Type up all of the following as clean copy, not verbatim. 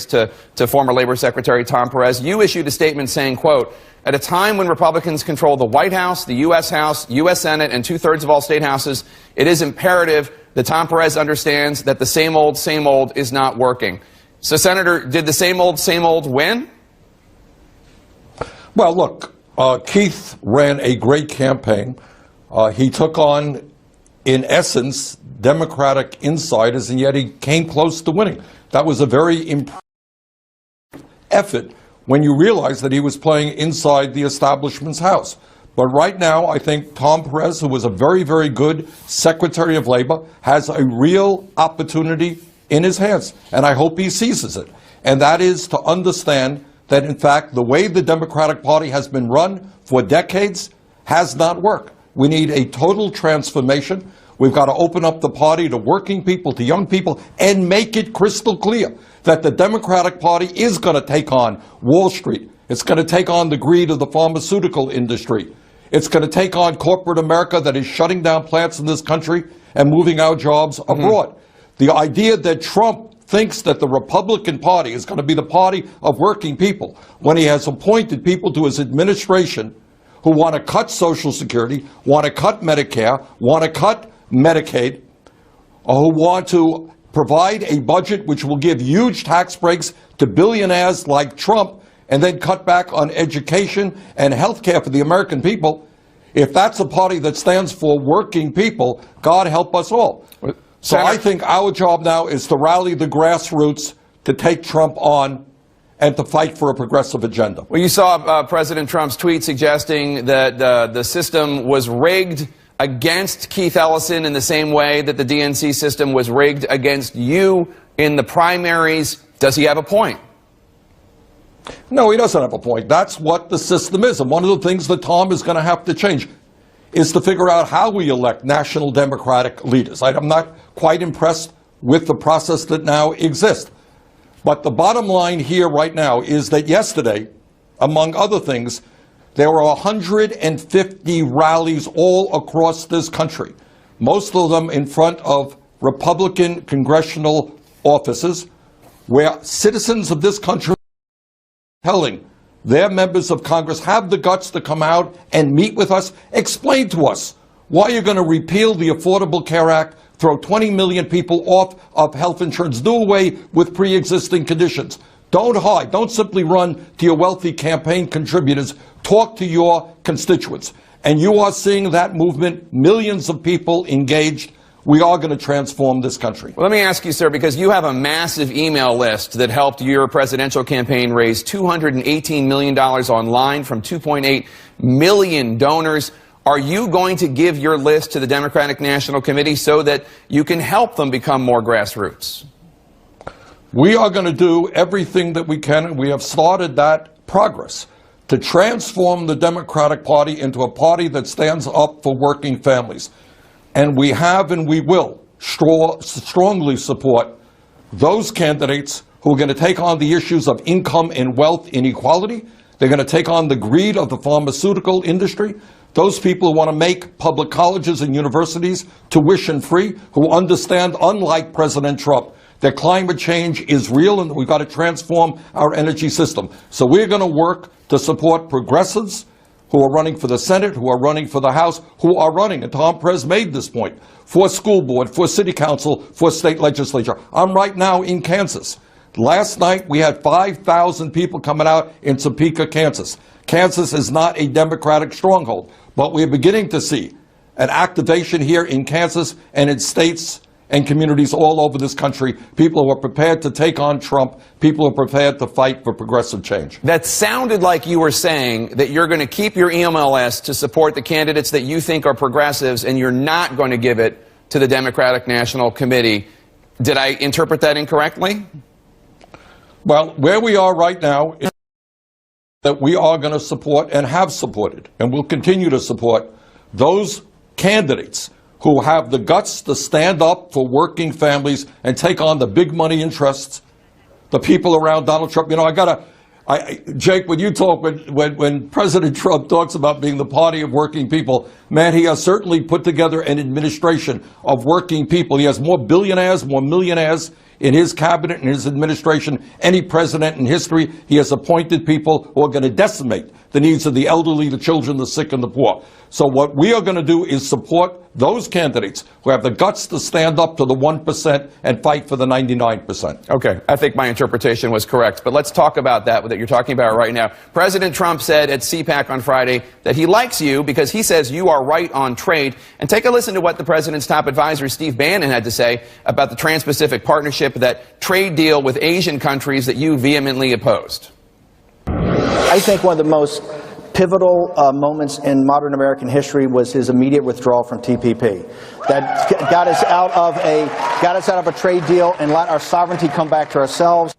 to former Labor Secretary Tom Perez. You issued a statement saying, quote, "At a time when Republicans control the White House, the U.S. House, U.S. Senate, and 2/3 of all state houses, it is imperative that Tom Perez understands that the same old is not working." So, Senator, did the same old win? Well, look, Keith ran a great campaign. He took on, in essence, Democratic insiders, and yet he came close to winning. That was a very impressive effort when you realize that he was playing inside the establishment's house. But right now, I think Tom Perez, who was a very, very good Secretary of Labor, has a real opportunity in his hands, and I hope he seizes it. And that is to understand that, in fact, the way the Democratic Party has been run for decades has not worked. We need a total transformation. We've got to open up the party to working people, to young people, and make it crystal clear that the Democratic Party is going to take on Wall Street. It's going to take on the greed of the pharmaceutical industry. It's going to take on corporate America that is shutting down plants in this country and moving our jobs abroad. The idea that Trump thinks that the Republican Party is going to be the party of working people when he has appointed people to his administration who want to cut Social Security, want to cut Medicare, want to cut Medicaid, or who want to provide a budget which will give huge tax breaks to billionaires like Trump and then cut back on education and health care for the American people. If that's a party that stands for working people, God help us all. So I think our job now is to rally the grassroots to take Trump on and to fight for a progressive agenda. Well, you saw President Trump's tweet suggesting that the system was rigged against Keith Ellison in the same way that the DNC system was rigged against you in the primaries. Does he have a point? No, he doesn't have a point. That's what the system is. And one of the things that Tom is going to have to change is to figure out how we elect national Democratic leaders. I'm not quite impressed with the process that now exists. But the bottom line here right now is that yesterday, among other things, there were 150 rallies all across this country, most of them in front of Republican congressional offices, where citizens of this country are telling their members of Congress, have the guts to come out and meet with us, explain to us why you're going to repeal the Affordable Care Act, throw 20 million people off of health insurance, do away with pre-existing conditions. Don't hide. Don't simply run to your wealthy campaign contributors. Talk to your constituents. And you are seeing that movement, millions of people engaged. We are going to transform this country. Well, let me ask you, sir, because you have a massive email list that helped your presidential campaign raise $218 million online from 2.8 million donors. Are you going to give your list to the Democratic National Committee so that you can help them become more grassroots? We are going to do everything that we can, and we have started that progress to transform the Democratic Party into a party that stands up for working families. And we have and we will strongly support those candidates who are going to take on the issues of income and wealth inequality. They're going to take on the greed of the pharmaceutical industry. Those people who want to make public colleges and universities tuition-free, who understand, unlike President Trump, that climate change is real and that we've got to transform our energy system. So we're going to work to support progressives who are running for the Senate, who are running for the House, who are running, and Tom Perez made this point, for school board, for city council, for state legislature. I'm right now in Kansas. Last night we had 5,000 people coming out in Topeka, Kansas. Kansas is not a Democratic stronghold, but we're beginning to see an activation here in Kansas and in states and communities all over this country, people who are prepared to take on Trump, people who are prepared to fight for progressive change. That sounded like you were saying that you're going to keep your email list to support the candidates that you think are progressives, and you're not going to give it to the Democratic National Committee. Did I interpret that incorrectly? Well, where we are right now is that we are going to support and have supported, and will continue to support those candidates who have the guts to stand up for working families and take on the big money interests, the people around Donald Trump. You know, Jake, when you talk, when President Trump talks about being the party of working people, man, he has certainly put together an administration of working people. He has more billionaires, more millionaires in his cabinet and his administration, any president in history. He has appointed people who are going to decimate the needs of the elderly, the children, the sick, and the poor. So what we are going to do is support those candidates who have the guts to stand up to the 1% and fight for the 99%. Okay, I think my interpretation was correct, but let's talk about that you're talking about right now. President Trump said at CPAC on Friday that he likes you because he says you are right on trade. And take a listen to what the president's top advisor, Steve Bannon, had to say about the Trans-Pacific Partnership, that trade deal with Asian countries that you vehemently opposed. I think one of the most pivotal moments in modern American history was his immediate withdrawal from TPP. That got us out of a trade deal and let our sovereignty come back to ourselves.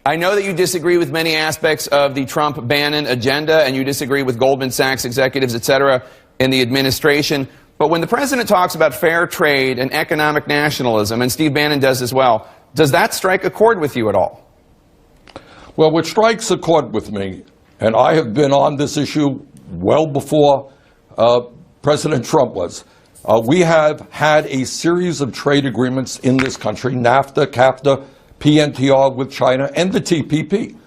I know that you disagree with many aspects of the Trump-Bannon agenda, and you disagree with Goldman Sachs executives, et cetera, in the administration. But when the president talks about fair trade and economic nationalism, and Steve Bannon does as well, does that strike a chord with you at all? Well, what strikes a chord with me, and I have been on this issue well before President Trump was, we have had a series of trade agreements in this country, NAFTA, CAFTA, PNTR with China, and the TPP,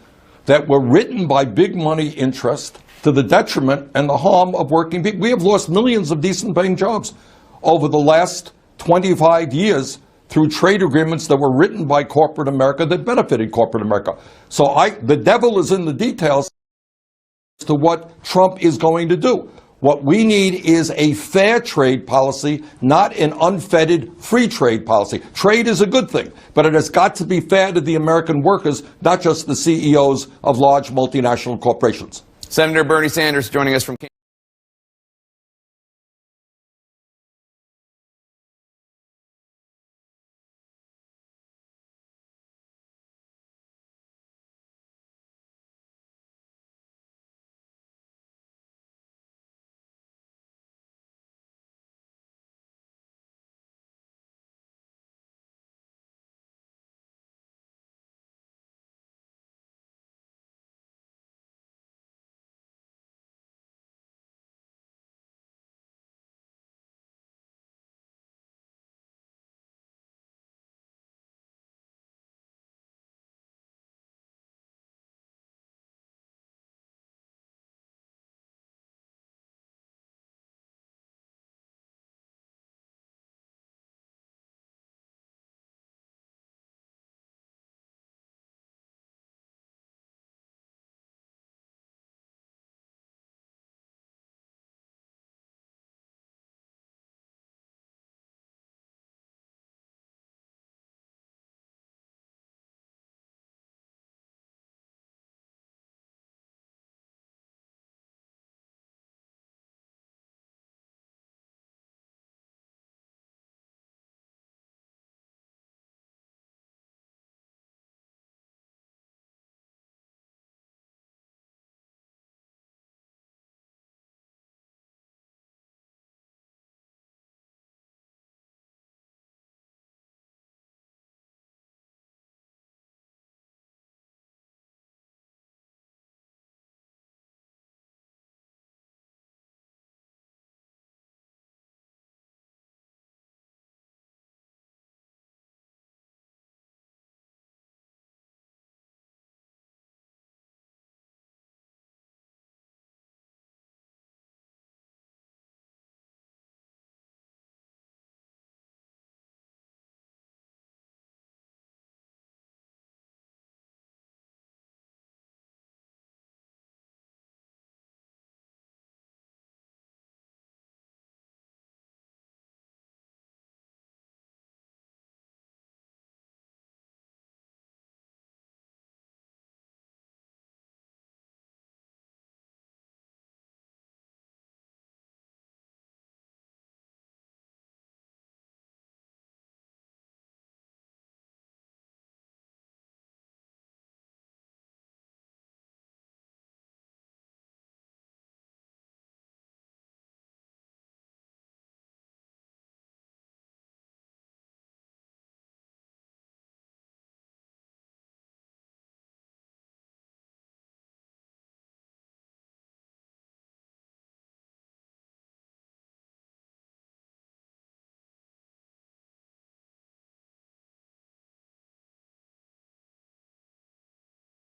that were written by big money interest to the detriment and the harm of working people. We have lost millions of decent paying jobs over the last 25 years through trade agreements that were written by corporate America that benefited corporate America. So the devil is in the details as to what Trump is going to do. What we need is a fair trade policy, not an unfettered free trade policy. Trade is a good thing, but it has got to be fair to the American workers, not just the CEOs of large multinational corporations. Senator Bernie Sanders joining us from